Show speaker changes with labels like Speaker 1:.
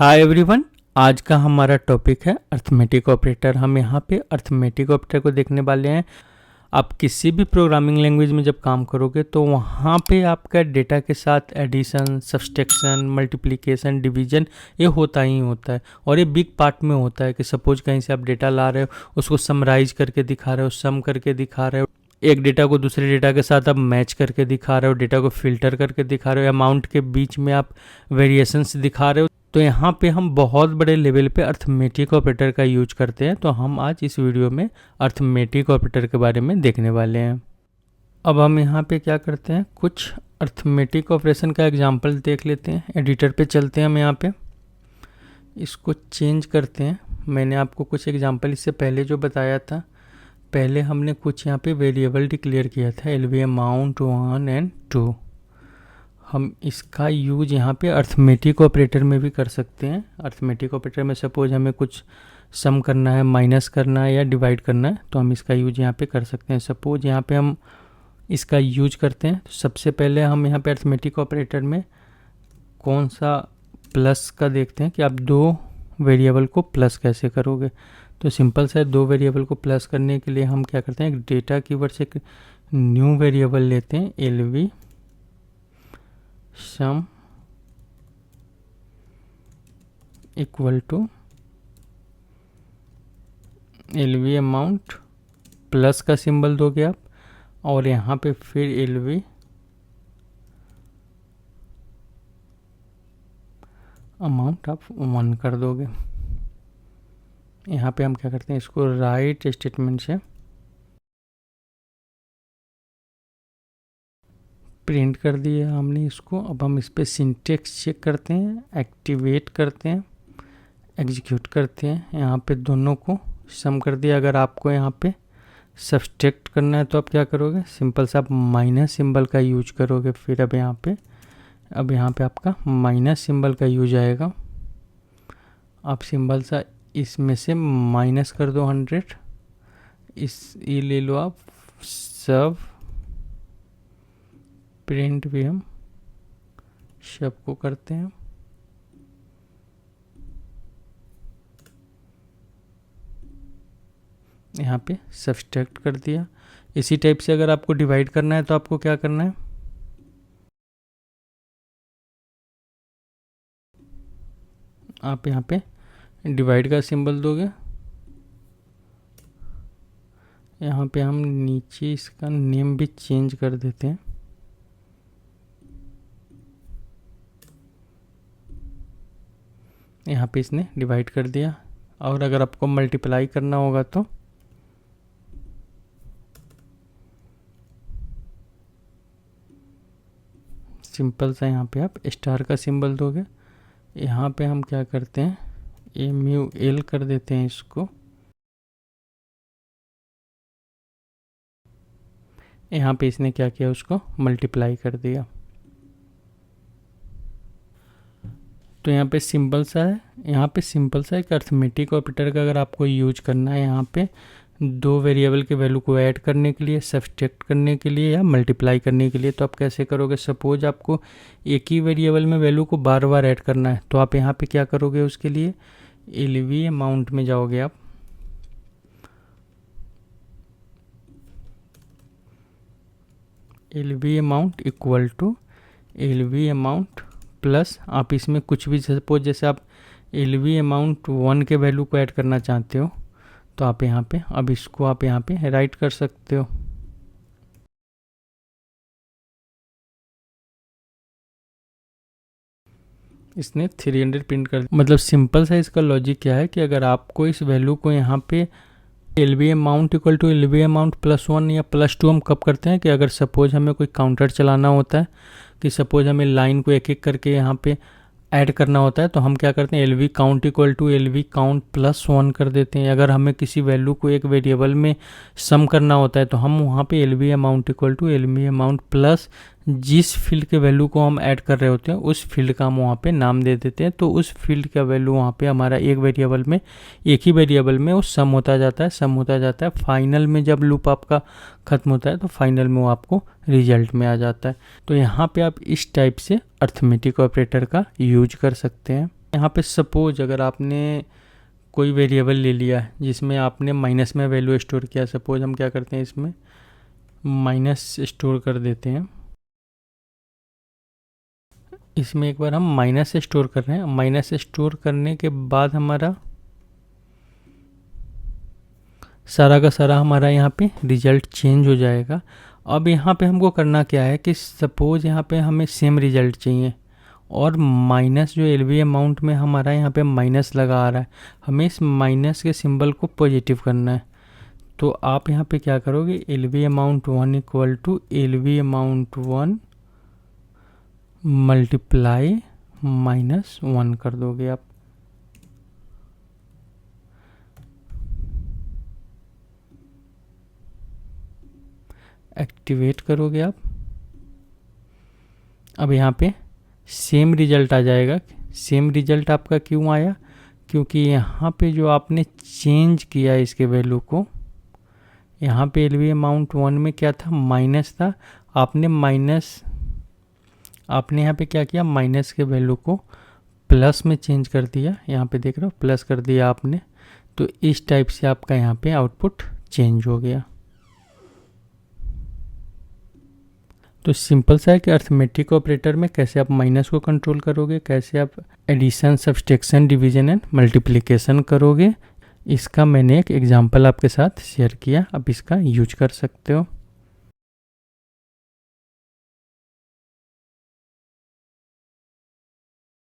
Speaker 1: Hi everyone. आज का हमारा टॉपिक है अर्थमेटिक ऑपरेटर। हम यहाँ पे अर्थमेटिक ऑपरेटर को देखने वाले हैं। आप किसी भी प्रोग्रामिंग लैंग्वेज में जब काम करोगे तो वहाँ पे आपका डेटा के साथ एडिशन, सब्सट्रैक्शन, मल्टीप्लिकेशन, डिवीजन ये होता ही होता है और ये बिग पार्ट में होता है कि सपोज कहीं से आप डेटा ला रहे हो, उसको समराइज करके दिखा रहे हो, सम करके दिखा रहे हो, एक डेटा को दूसरे डेटा के साथ आप मैच करके दिखा रहे हो, डेटा को फिल्टर करके दिखा रहे हो, अमाउंट के बीच में आप वेरिएशंस दिखा रहे हो। तो यहाँ पे हम बहुत बड़े लेवल पे अर्थमेटिक ऑपरेटर का यूज करते हैं। तो हम आज इस वीडियो में अर्थमेटिक ऑपरेटर के बारे में देखने वाले हैं। अब हम यहाँ पे क्या करते हैं, कुछ अर्थमेटिक ऑपरेशन का एग्जांपल देख लेते हैं। एडिटर पे चलते हैं, हम यहाँ पे इसको चेंज करते हैं। मैंने आपको कुछ एग्जांपल इससे पहले जो बताया था, पहले हमने कुछ यहाँ पे वेरिएबल डिक्लेयर किया था, एलवी अमाउंट 1 और 2। हम इसका यूज यहाँ पे अर्थमेटिक ऑपरेटर में भी कर सकते हैं। अर्थमेटिक ऑपरेटर में सपोज हमें कुछ सम करना है, माइनस करना है या डिवाइड करना है, तो हम इसका यूज यहाँ पे कर सकते हैं। सपोज यहाँ पे हम इसका यूज करते हैं तो सबसे पहले हम यहाँ पे अर्थमेटिक ऑपरेटर में कौन सा प्लस का देखते हैं कि आप दो वेरिएबल को प्लस कैसे करोगे। तो सिंपल सा है, दो वेरिएबल को प्लस करने के लिए हम क्या करते हैं, एक डेटा कीवर्ड से एक न्यू वेरिएबल लेते हैं, LV sum equal to LV amount, plus का सिंबल दोगे आप और यहाँ पे फिर एलवी अमाउंट आप 1 कर दोगे। यहाँ पे हम क्या करते हैं, इसको राइट स्टेटमेंट से प्रिंट कर दिया हमने इसको। अब हम इस पर सिंटेक्स चेक करते हैं, एक्टिवेट करते हैं, एग्जीक्यूट करते हैं। यहाँ पे दोनों को सम कर दिया। अगर आपको यहाँ पे सब्सट्रैक्ट करना है तो आप क्या करोगे, सिंपल सा आप माइनस सिंबल का यूज करोगे। फिर अब यहाँ पे आपका माइनस सिंबल का यूज आएगा। आप सिंबल सा इसमें से माइनस कर दो 100, ये ले लो आप सब, प्रिंट भी हम सब को करते हैं। यहाँ पे सब्सट्रैक्ट कर दिया। इसी टाइप से अगर आपको डिवाइड करना है तो आपको क्या करना है, आप यहाँ पे डिवाइड का सिंबल दोगे। यहाँ पे हम नीचे इसका नेम भी चेंज कर देते हैं। यहाँ पे इसने डिवाइड कर दिया। और अगर आपको मल्टीप्लाई करना होगा तो सिंपल सा यहाँ पे आप स्टार का सिंबल दोगे। यहाँ पे हम क्या करते हैं, MUL कर देते हैं इसको। यहाँ पे इसने क्या किया, उसको मल्टीप्लाई कर दिया। तो यहाँ पे सिंपल सा है, यहाँ पे सिंपल सा एक अर्थमेटिक ऑपरेटर का अगर आपको यूज करना है, यहाँ पे दो वेरिएबल के वैल्यू को ऐड करने के लिए, सब्सट्रैक्ट करने के लिए या मल्टीप्लाई करने के लिए, तो आप कैसे करोगे। सपोज आपको एक ही वेरिएबल में वैल्यू को बार बार ऐड करना है तो आप यहाँ पे क्या करोगे, उसके लिए एलवी अमाउंट में जाओगे आप। LV amount equal to LV amount plus, आप इसमें कुछ भी, सपोज जैसे आप एलवी अमाउंट 1 के वैल्यू को ऐड करना चाहते हो तो आप यहाँ पे, अब इसको आप यहाँ पे राइट कर सकते हो। इसने 300 प्रिंट कर, मतलब सिंपल सा इसका लॉजिक क्या है कि अगर आपको इस वैल्यू को यहाँ पे LV amount equal to LV amount +1 या +2 हम कब करते हैं कि अगर सपोज हमें कोई काउंटर चलाना होता है, कि सपोज हमें लाइन को एक एक करके यहाँ पे ऐड करना होता है, तो हम क्या करते हैं, LV count equal to LV count +1 कर देते हैं। अगर हमें किसी वैल्यू को एक वेरिएबल में सम करना होता है तो हम वहाँ पे LV amount equal to LV amount plus जिस फील्ड के वैल्यू को हम ऐड कर रहे होते हैं उस फील्ड का हम वहाँ पे नाम दे देते हैं। तो उस फील्ड का वैल्यू वहाँ पे हमारा एक वेरिएबल में, एक ही वेरिएबल में वो सम होता जाता है, सम होता जाता है। फाइनल में जब लूप आपका ख़त्म होता है तो फाइनल में वो आपको रिजल्ट में आ जाता है। तो यहाँ पे आप इस टाइप से अर्थमेटिक ऑपरेटर का यूज कर सकते हैं। यहाँ पे सपोज अगर आपने कोई वेरिएबल ले लिया है जिसमें आपने माइनस में वैल्यू स्टोर किया, सपोज हम क्या करते हैं इसमें माइनस स्टोर कर देते हैं। इसमें एक बार हम माइनस स्टोर कर रहे हैं। माइनस स्टोर करने के बाद हमारा सारा का सारा हमारा यहाँ पे रिजल्ट चेंज हो जाएगा। अब यहाँ पे हमको करना क्या है कि सपोज यहाँ पे हमें सेम रिजल्ट चाहिए और माइनस जो एलवी अमाउंट में हमारा यहाँ पे माइनस लगा आ रहा है, हमें इस माइनस के सिंबल को पॉजिटिव करना है। तो आप यहाँ पे क्या करोगे, LV amount 1 equal to LV amount 1 multiply -1 कर दोगे आप। एक्टिवेट करोगे आप। अब यहाँ पे सेम रिजल्ट आ जाएगा। सेम रिजल्ट आपका क्यों आया, क्योंकि यहाँ पे जो आपने चेंज किया इसके वैल्यू को, यहाँ पे एलवी अमाउंट 1 में क्या था, माइनस था। आपने यहाँ पे क्या किया, माइनस के वैल्यू को प्लस में चेंज कर दिया। यहाँ पे देख रहे हो प्लस कर दिया आपने। तो इस टाइप से आपका यहाँ पे आउटपुट चेंज हो गया। तो सिंपल सा है कि अर्थमेटिक ऑपरेटर में कैसे आप माइनस को कंट्रोल करोगे, कैसे आप addition, subtraction, division and multiplication करोगे, इसका मैंने एक एग्जांपल आपके साथ शेयर किया। आप इसका यूज कर सकते हो।